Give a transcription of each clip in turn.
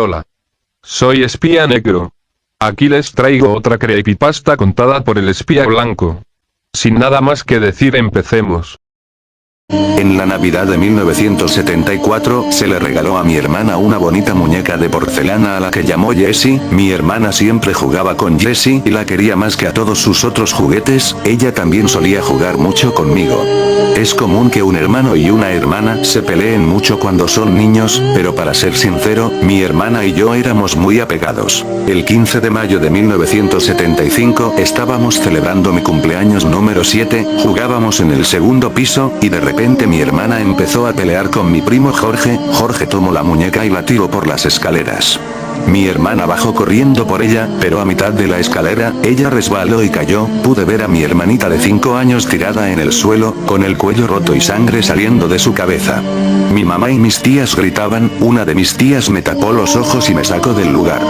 Hola. Soy espía negro. Aquí les traigo otra creepypasta contada por el espía blanco. Sin nada más que decir, empecemos. En la Navidad de 1974, se le regaló a mi hermana una bonita muñeca de porcelana a la que llamó Jessie. Mi hermana siempre jugaba con Jessie y la quería más que a todos sus otros juguetes. Ella también solía jugar mucho conmigo. Es común que un hermano y una hermana se peleen mucho cuando son niños, pero para ser sincero, mi hermana y yo éramos muy apegados. El 15 de mayo de 1975 estábamos celebrando mi cumpleaños número 7, jugábamos en el segundo piso, y de repente mi hermana empezó a pelear con mi primo Jorge. Jorge tomó la muñeca y la tiró por las escaleras. Mi hermana bajó corriendo por ella, pero a mitad de la escalera, ella resbaló y cayó. Pude ver a mi hermanita de 5 años tirada en el suelo, con el cuello roto y sangre saliendo de su cabeza. Mi mamá y mis tías gritaban, una de mis tías me tapó los ojos y me sacó del lugar.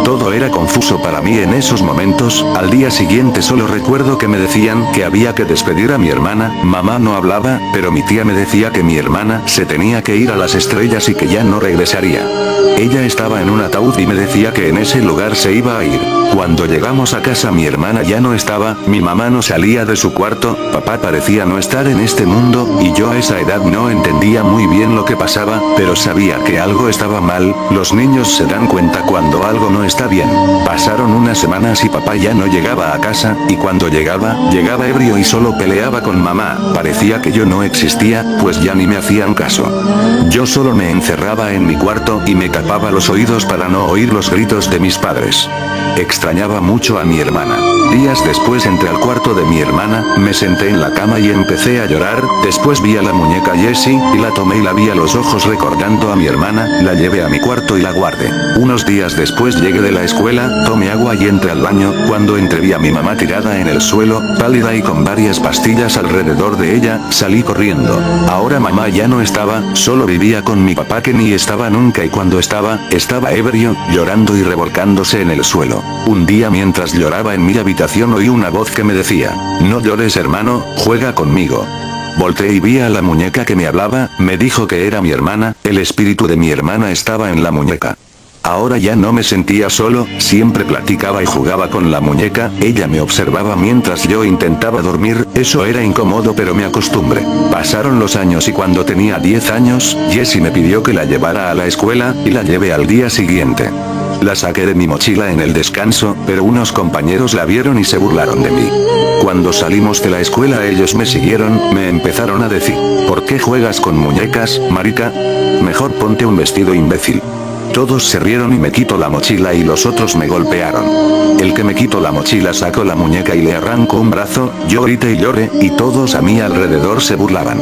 Todo era confuso para mí en esos momentos. Al día siguiente solo recuerdo que me decían que había que despedir a mi hermana. Mamá no hablaba, pero mi tía me decía que mi hermana se tenía que ir a las estrellas y que ya no regresaría. Ella estaba en un ataúd y me decía que en ese lugar se iba a ir. Cuando llegamos a casa mi hermana ya no estaba, mi mamá no salía de su cuarto, papá parecía no estar en este mundo, y yo a esa edad no entendía muy bien lo que pasaba, pero sabía que algo estaba mal. Los niños se dan cuenta cuando algo no está bien. Pasaron unas semanas y papá ya no llegaba a casa, y cuando llegaba ebrio y solo peleaba con mamá. Parecía que yo no existía, pues ya ni me hacían caso. Yo solo me encerraba en mi cuarto y me tapaba los oídos para no oír los gritos de mis padres. Extrañaba mucho a mi hermana. Días después entré al cuarto de mi hermana, me senté en la cama y empecé a llorar. Después vi a la muñeca Jessie, y la tomé y la vi a los ojos recordando a mi hermana. La llevé a mi cuarto y la guardé. Unos días después llegué de la escuela, tomé agua y entré al baño. Cuando entré vi a mi mamá tirada en el suelo, pálida y con varias pastillas alrededor de ella. Salí corriendo. Ahora mamá ya no estaba, solo vivía con mi papá que ni estaba nunca, y cuando estaba ebrio, llorando y revolcándose en el suelo. Un día mientras lloraba en mi habitación oí una voz que me decía, no llores hermano, juega conmigo. Volteé y vi a la muñeca que me hablaba, me dijo que era mi hermana, el espíritu de mi hermana estaba en la muñeca. Ahora ya no me sentía solo, siempre platicaba y jugaba con la muñeca, ella me observaba mientras yo intentaba dormir, eso era incómodo pero me acostumbré. Pasaron los años y cuando tenía 10 años, Jessie me pidió que la llevara a la escuela, y la llevé al día siguiente. La saqué de mi mochila en el descanso, pero unos compañeros la vieron y se burlaron de mí. Cuando salimos de la escuela ellos me siguieron, me empezaron a decir, ¿por qué juegas con muñecas, marica? Mejor ponte un vestido, imbécil. Todos se rieron y me quitó la mochila y los otros me golpearon. El que me quitó la mochila sacó la muñeca y le arrancó un brazo, yo grité y lloré, y todos a mi alrededor se burlaban.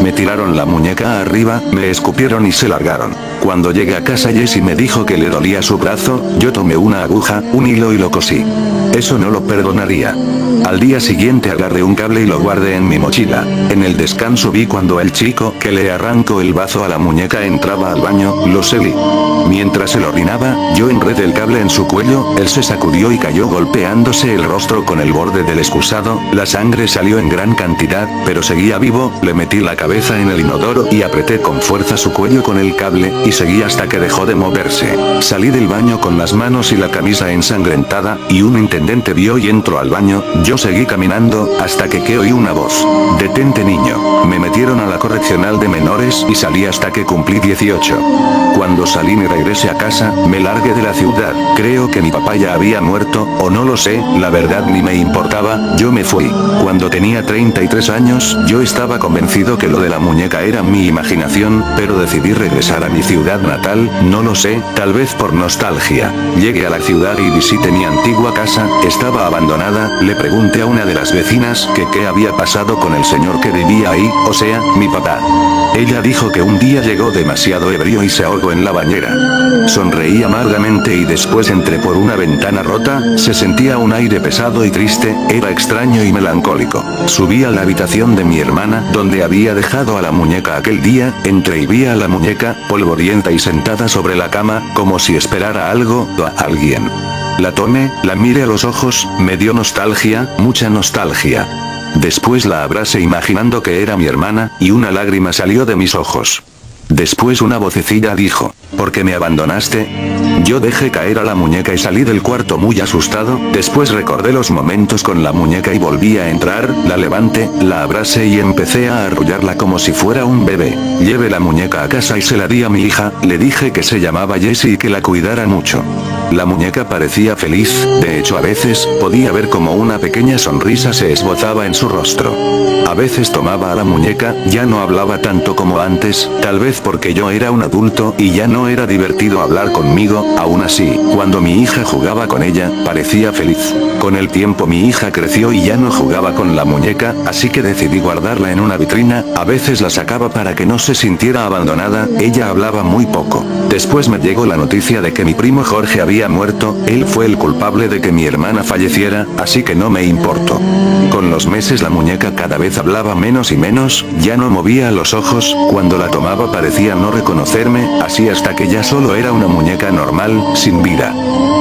Me tiraron la muñeca arriba, me escupieron y se largaron. Cuando llegué a casa Jessie me dijo que le dolía su brazo, yo tomé una aguja, un hilo y lo cosí. Eso no lo perdonaría. Al día siguiente agarré un cable y lo guardé en mi mochila. En el descanso vi cuando el chico que le arrancó el bazo a la muñeca entraba al baño, lo seguí. Mientras él orinaba, yo enredé el cable en su cuello, él se sacudió y cayó golpeándose el rostro con el borde del excusado, la sangre salió en gran cantidad, pero seguía vivo, le metí la cabeza en el inodoro y apreté con fuerza su cuello con el cable, y seguí hasta que dejó de moverse. Salí del baño con las manos y la camisa ensangrentada, y un intendente vio y entró al baño, yo seguí caminando, hasta que oí una voz. Detente niño. Me metieron a la correccional de menores y salí hasta que cumplí 18. Cuando salí me regresé a casa, me largué de la ciudad, creo que mi papá ya había muerto, o no lo sé, la verdad ni me importaba, yo me fui. Cuando tenía 33 años, yo estaba convencido que lo de la muñeca era mi imaginación, pero decidí regresar a mi ciudad natal, no lo sé, tal vez por nostalgia. Llegué a la ciudad y visité mi antigua casa, estaba abandonada, le pregunté a una de las vecinas que qué había pasado con el señor que vivía ahí, o sea, mi papá. Ella dijo que un día llegó demasiado ebrio y se ahogó en la bañera. Sonreí amargamente y después entré por una ventana rota, se sentía un aire pesado y triste, era extraño y melancólico. Subí a la habitación de mi hermana, donde había dejado a la muñeca aquel día, entré y vi a la muñeca, polvorienta y sentada sobre la cama, como si esperara algo o a alguien. La tomé, la miré a los ojos, me dio nostalgia, mucha nostalgia. Después la abracé imaginando que era mi hermana, y una lágrima salió de mis ojos. Después una vocecilla dijo, ¿Por qué me abandonaste? Yo dejé caer a la muñeca y salí del cuarto muy asustado, después recordé los momentos con la muñeca y volví a entrar, la levanté, la abracé y empecé a arrullarla como si fuera un bebé. Llevé la muñeca a casa y se la di a mi hija, le dije que se llamaba Jessie y que la cuidara mucho. La muñeca parecía feliz, de hecho a veces, podía ver como una pequeña sonrisa se esbozaba en su rostro. A veces tomaba a la muñeca, ya no hablaba tanto como antes, tal vez porque yo era un adulto y ya no era divertido hablar conmigo, aún así, cuando mi hija jugaba con ella, parecía feliz. Con el tiempo mi hija creció y ya no jugaba con la muñeca, así que decidí guardarla en una vitrina, a veces la sacaba para que no se sintiera abandonada, ella hablaba muy poco. Después me llegó la noticia de que mi primo Jorge había muerto, él fue el culpable de que mi hermana falleciera, así que no me importó. Con los meses la muñeca cada vez hablaba menos y menos, ya no movía los ojos, cuando la tomaba parecía no reconocerme, así hasta que ya solo era una muñeca normal, sin vida.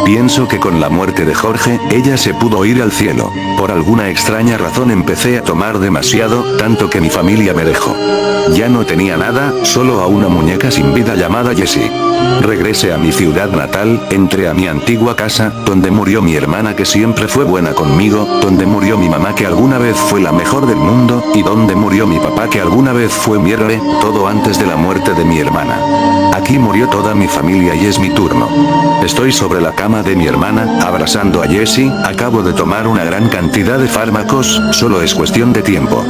Pienso que con la muerte de Jorge, ella se pudo ir al cielo. Por alguna extraña razón empecé a tomar demasiado, tanto que mi familia me dejó. Ya no tenía nada, solo a una muñeca sin vida llamada Jessie. Regresé a mi ciudad natal, entré a mi antigua casa, donde murió mi hermana que siempre fue buena conmigo, donde murió mi mamá que alguna vez fue la mejor del mundo, y donde murió mi papá que alguna vez fue mi héroe, todo antes de la muerte de mi hermana. Aquí murió toda mi familia y es mi turno. Estoy sobre la cama de mi hermana, abrazando a Jessie, acabo de tomar una gran cantidad de fármacos, solo es cuestión de tiempo.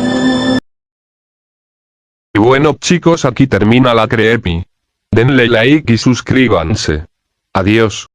Y bueno chicos, aquí termina la creepy. Denle like y suscríbanse. Adiós.